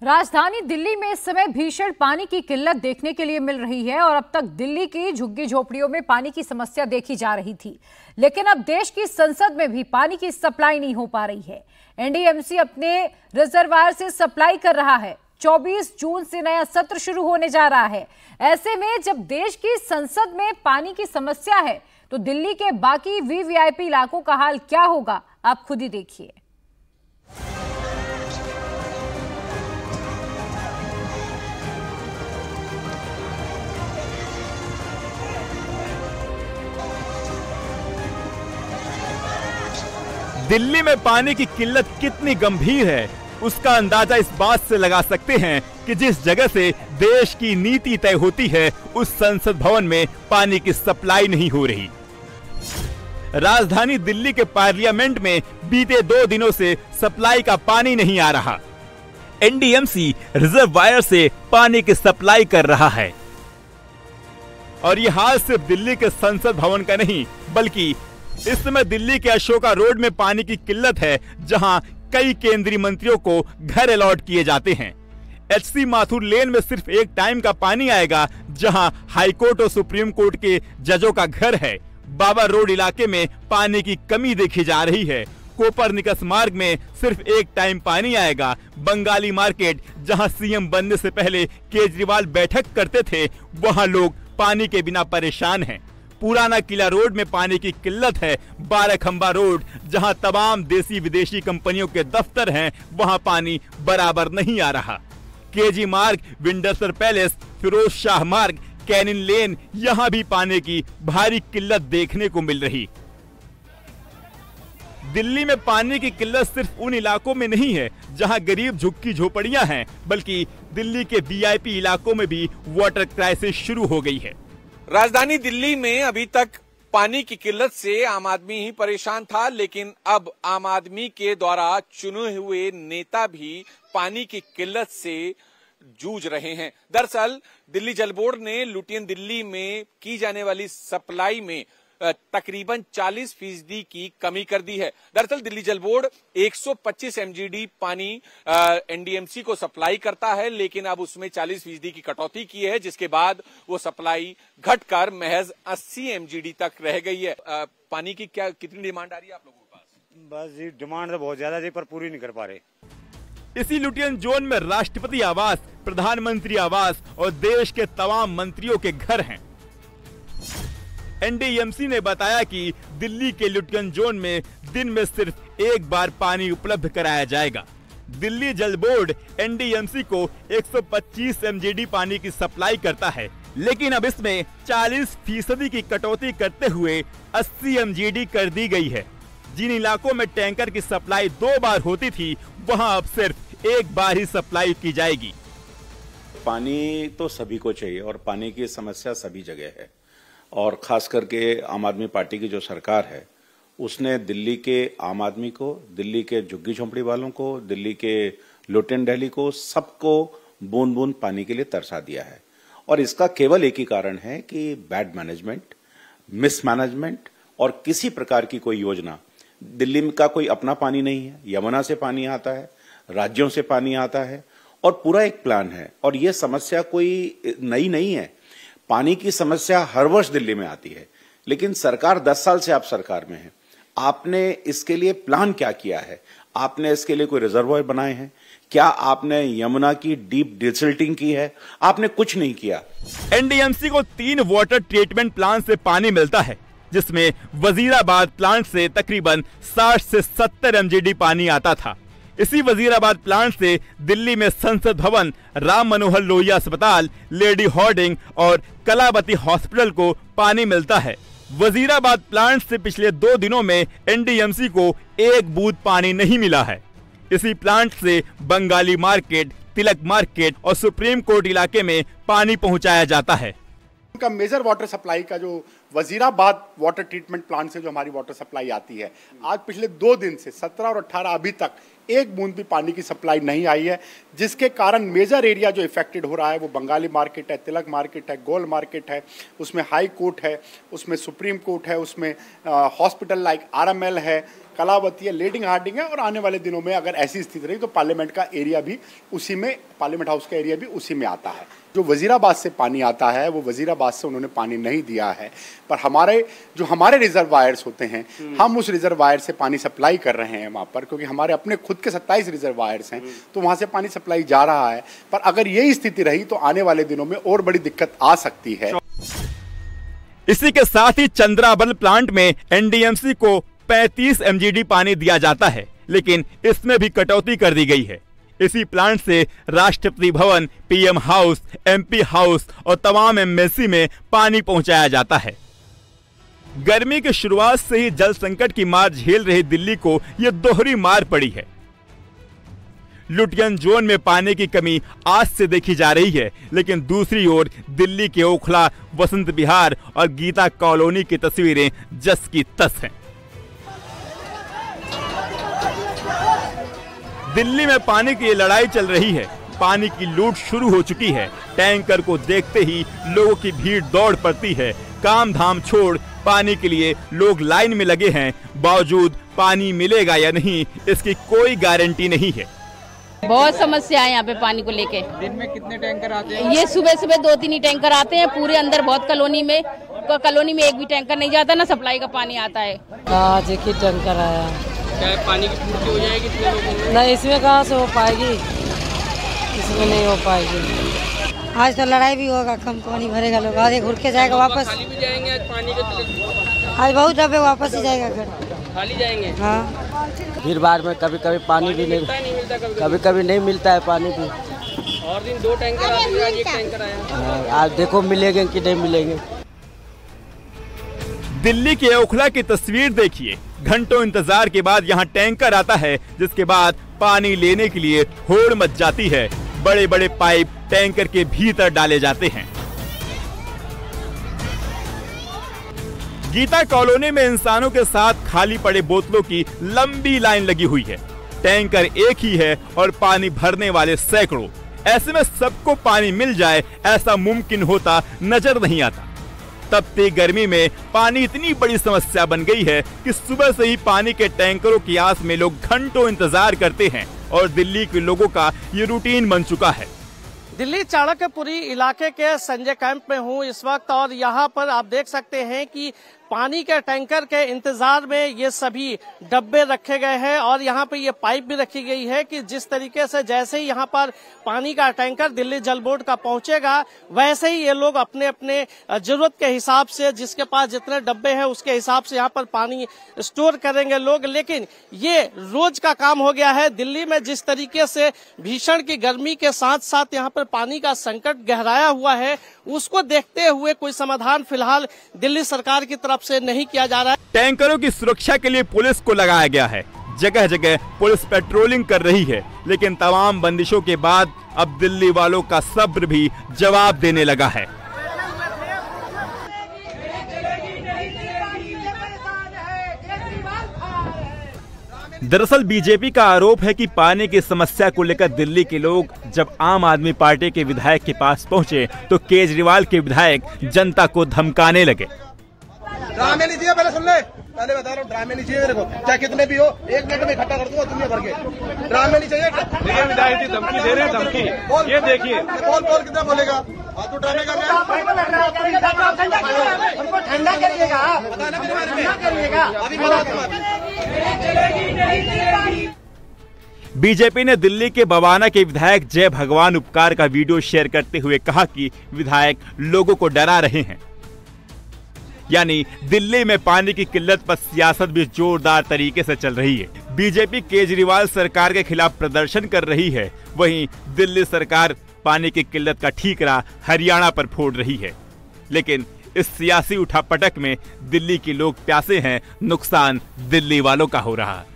राजधानी दिल्ली में इस समय भीषण पानी की किल्लत देखने के लिए मिल रही है और अब तक दिल्ली की झुग्गी झोपड़ियों में पानी की समस्या देखी जा रही थी, लेकिन अब देश की संसद में भी पानी की सप्लाई नहीं हो पा रही है। एनडीएमसी अपने रिजर्वायर से सप्लाई कर रहा है। 24 जून से नया सत्र शुरू होने जा रहा है। ऐसे में जब देश की संसद में पानी की समस्या है तो दिल्ली के बाकी वीवीआईपी इलाकों का हाल क्या होगा, आप खुद ही देखिए। दिल्ली में पानी की किल्लत कितनी गंभीर है उसका अंदाजा इस बात से लगा सकते हैं कि जिस जगह से देश की नीति तय होती है उस संसद भवन में पानी की सप्लाई नहीं हो रही। राजधानी दिल्ली के पार्लियामेंट में बीते 2 दिनों से सप्लाई का पानी नहीं आ रहा। एनडीएमसी रिजर्वायर से पानी की सप्लाई कर रहा है और ये हाल सिर्फ दिल्ली के संसद भवन का नहीं बल्कि इस समय दिल्ली के अशोका रोड में पानी की किल्लत है, जहां कई केंद्रीय मंत्रियों को घर अलॉट किए जाते हैं। एचसी माथुर लेन में सिर्फ एक टाइम का पानी आएगा, जहां हाई कोर्ट और सुप्रीम कोर्ट के जजों का घर है। बाबा रोड इलाके में पानी की कमी देखी जा रही है। कोपरनिकस मार्ग में सिर्फ एक टाइम पानी आएगा। बंगाली मार्केट, जहां सीएम बनने से पहले केजरीवाल बैठक करते थे, वहां लोग पानी के बिना परेशान हैं। पुराना किला रोड में पानी की किल्लत है। 12 खंबा रोड, जहां तमाम देसी विदेशी कंपनियों के दफ्तर हैं, वहां पानी बराबर नहीं आ रहा। केजी मार्ग, विंडसर पैलेस, फिरोज शाह मार्ग, कैनिन लेन, यहां भी पानी की भारी किल्लत देखने को मिल रही। दिल्ली में पानी की किल्लत सिर्फ उन इलाकों में नहीं है जहां गरीब झुग्गी झोपड़ियां हैं, बल्कि दिल्ली के वीआईपी इलाकों में भी वाटर क्राइसिस शुरू हो गई है। राजधानी दिल्ली में अभी तक पानी की किल्लत से आम आदमी ही परेशान था, लेकिन अब आम आदमी के द्वारा चुने हुए नेता भी पानी की किल्लत से जूझ रहे हैं। दरअसल दिल्ली जल बोर्ड ने लुटियन दिल्ली में की जाने वाली सप्लाई में तकरीबन 40% की कमी कर दी है। दरअसल दिल्ली जल बोर्ड 125 एमजीडी पानी एनडीएमसी को सप्लाई करता है, लेकिन अब उसमें 40% की कटौती की है, जिसके बाद वो सप्लाई घटकर महज 80 एमजीडी तक रह गई है। पानी की कितनी डिमांड आ रही है आप लोगों के पास? बस जी डिमांड तो बहुत ज्यादा जी, पर पूरी नहीं कर पा रहे। इसी लुटियन जोन में राष्ट्रपति आवास, प्रधानमंत्री आवास और देश के तमाम मंत्रियों के घर हैं। एनडीएमसी ने बताया कि दिल्ली के लुटियन जोन में दिन में सिर्फ एक बार पानी उपलब्ध कराया जाएगा। दिल्ली जल बोर्ड एनडीएमसी को 125 एमजीडी पानी की सप्लाई करता है, लेकिन अब इसमें 40% की कटौती करते हुए 80 एमजीडी कर दी गई है। जिन इलाकों में टैंकर की सप्लाई 2 बार होती थी, वहां अब सिर्फ एक बार ही सप्लाई की जाएगी। पानी तो सभी को चाहिए और पानी की समस्या सभी जगह है, और खास करके आम आदमी पार्टी की जो सरकार है उसने दिल्ली के आम आदमी को, दिल्ली के झुग्गी झोंपड़ी वालों को, दिल्ली के लुटियन दिल्ली को, सबको बूंद बूंद पानी के लिए तरसा दिया है। और इसका केवल एक ही कारण है कि बैड मैनेजमेंट, मिसमैनेजमेंट और किसी प्रकार की कोई योजना। दिल्ली का कोई अपना पानी नहीं है, यमुना से पानी आता है, राज्यों से पानी आता है और पूरा एक प्लान है। और ये समस्या कोई नई नहीं है। पानी की समस्या हर वर्ष दिल्ली में आती है, लेकिन सरकार 10 साल से आप सरकार में है। आपने इसके लिए प्लान क्या किया है? आपने इसके लिए कोई रिजर्वायर बनाए हैं? क्या आपने यमुना की डीप डिसल्टिंग की है? आपने कुछ नहीं किया। एनडीएमसी को 3 वाटर ट्रीटमेंट प्लांट से पानी मिलता है, जिसमें वजीराबाद प्लांट से तकरीबन 60 से 70 एमजीडी पानी आता था। इसी वजीराबाद प्लांट से दिल्ली में संसद भवन, राम मनोहर लोहिया अस्पताल, लेडी हार्डिंग और कलावती हॉस्पिटल को पानी मिलता है। वजीराबाद प्लांट से पिछले 2 दिनों में एनडीएमसी को एक बूंद पानी नहीं मिला है। इसी प्लांट से बंगाली मार्केट, तिलक मार्केट और सुप्रीम कोर्ट इलाके में पानी पहुंचाया जाता है। का मेजर वाटर सप्लाई का जो वजीराबाद वाटर ट्रीटमेंट प्लांट से जो हमारी वाटर सप्लाई आती है, आज पिछले 2 दिन से 17 और 18 अभी तक एक बूंद भी पानी की सप्लाई नहीं आई है, जिसके कारण मेजर एरिया जो इफेक्टेड हो रहा है वो बंगाली मार्केट है, तिलक मार्केट है, गोल मार्केट है, उसमें हाई कोर्ट है, उसमें सुप्रीम कोर्ट है, उसमें हॉस्पिटल लाइक आरएमएल है, कलावती है, लेडिंग हार्डिंग है, और आने वाले दिनों में अगर ऐसी स्थिति रही तो पार्लियामेंट का एरिया भी उसी में, पार्लियामेंट हाउस का एरिया भी उसी में आता है। जो वजीराबाद से पानी आता है वो वजीराबाद से उन्होंने पानी नहीं दिया है, पर हमारे रिजर्वायर्स होते हैं, हम उस रिजर्वायर से पानी सप्लाई कर रहे हैं वहाँ पर, क्योंकि हमारे अपने खुद के 27 रिजर्वायर्स हैं, तो वहाँ से पानी सप्लाई जा रहा है। पर अगर यही स्थिति रही तो आने वाले दिनों में और बड़ी दिक्कत आ सकती है। इसी के साथ ही चंद्राबल प्लांट में एनडीएमसी को 35 MGD पानी दिया जाता है, लेकिन इसमें भी कटौती कर दी गई है। इसी प्लांट से Rashtrapati Bhavan, PM house, MP house और तमाम एमएलसी में पानी पहुंचाया जाता है। गर्मी की शुरुआत से ही जल संकट की मार झेल रही दिल्ली को यह दोहरी मार पड़ी है। लुटियन जोन में पानी की कमी आज से देखी जा रही है, लेकिन दूसरी ओर दिल्ली के ओखला, वसंत विहार और गीता कॉलोनी की तस्वीरें जस की तस हैं। दिल्ली में पानी की लड़ाई चल रही है, पानी की लूट शुरू हो चुकी है। टैंकर को देखते ही लोगों की भीड़ दौड़ पड़ती है। काम धाम छोड़ पानी के लिए लोग लाइन में लगे हैं। बावजूद पानी मिलेगा या नहीं, इसकी कोई गारंटी नहीं है। बहुत समस्या है यहाँ पे पानी को लेके। दिन में कितने टैंकर आते हैं? ये सुबह 2-3 ही टैंकर आते हैं। पूरे अंदर बहुत कॉलोनी में एक भी टैंकर नहीं जाता, ना सप्लाई का पानी आता है। आज एक ही टैंकर आया। क्या पानी की पूर्ति हो जाएगी इतने लोगों में? नहीं, इसमें कहाँ से हो पाएगी, इसमें नहीं हो पाएगी। आज तो लड़ाई भी होगा, कम पानी भरेगा लोग, आगे घुर के जाएगा वापस। खाली भी जाएंगे आज पानी के? आज बहुत डब्बे वापस ही जाएगा घर, खाली जाएंगे। हाँ, भीड़ भाड़ में कभी कभी पानी भी नहीं मिलता, कभी कभी नहीं मिलता है पानी भी। और दिन 2 टैंकर आते हैं, आज 1 टैंकर आया। आज देखो मिलेंगे कि नहीं मिलेंगे। दिल्ली के ओखला की तस्वीर देखिए। घंटों इंतजार के बाद यहाँ टैंकर आता है, जिसके बाद पानी लेने के लिए होड़ मच जाती है। बड़े बड़े पाइप टैंकर के भीतर डाले जाते हैं। गीता कॉलोनी में इंसानों के साथ खाली पड़े बोतलों की लंबी लाइन लगी हुई है। टैंकर एक ही है और पानी भरने वाले सैकड़ों। ऐसे में सबको पानी मिल जाए, ऐसा मुमकिन होता नजर नहीं आता। तपती गर्मी में पानी इतनी बड़ी समस्या बन गई है कि सुबह से ही पानी के टैंकरों की आस में लोग घंटों इंतजार करते हैं और दिल्ली के लोगों का ये रूटीन बन चुका है। दिल्ली चाणक्यपुरी इलाके के संजय कैंप में हूँ इस वक्त, और यहाँ पर आप देख सकते हैं कि पानी के टैंकर के इंतजार में ये सभी डब्बे रखे गए हैं और यहाँ पे ये पाइप भी रखी गई है कि जिस तरीके से जैसे ही यहाँ पर पानी का टैंकर दिल्ली जल बोर्ड का पहुंचेगा, वैसे ही ये लोग अपने अपने जरूरत के हिसाब से, जिसके पास जितने डब्बे हैं उसके हिसाब से यहाँ पर पानी स्टोर करेंगे लोग। लेकिन ये रोज का काम हो गया है। दिल्ली में जिस तरीके से भीषण की गर्मी के साथ साथ यहाँ पर पानी का संकट गहराया हुआ है, उसको देखते हुए कोई समाधान फिलहाल दिल्ली सरकार की तरफ से नहीं किया जा रहा है। टैंकरों की सुरक्षा के लिए पुलिस को लगाया गया है। जगह जगह पुलिस पेट्रोलिंग कर रही है, लेकिन तमाम बंदिशों के बाद अब दिल्ली वालों का सब्र भी जवाब देने लगा है। दरअसल बीजेपी का आरोप है कि पानी की समस्या को लेकर दिल्ली के लोग जब आम आदमी पार्टी के विधायक के पास पहुंचे तो केजरीवाल के विधायक जनता को धमकाने लगे। ड्रामे नहीं चाहिए, पहले सुन ले, पहले बता रहा हूँ, ड्रामे नहीं चाहिए मेरे को, चाहे कितने भी हो, 1 मिनट में इकट्ठा कर दूंगा दुनिया भर के। ड्रामे नहीं चाहिए। देखिए विधायक जी धमकी दे रहे हैं, धमकी ये देखिए। बोल कितना बोलेगा? तू ड्रामे कर रहा है, हमको ठंडा करिएगा, बताना मेरे बारे में, अभी बीजेपी ने दिल्ली के बवाना के विधायक जय भगवान उपकार का वीडियो शेयर करते हुए कहा कि विधायक लोगों को डरा रहे हैं। यानी दिल्ली में पानी की किल्लत पर सियासत भी जोरदार तरीके से चल रही है। बीजेपी केजरीवाल सरकार के खिलाफ प्रदर्शन कर रही है, वहीं दिल्ली सरकार पानी की किल्लत का ठीकरा हरियाणा पर फोड़ रही है। लेकिन इस सियासी उठापटक में दिल्ली के लोग प्यासे हैं, नुकसान दिल्ली वालों का हो रहा है।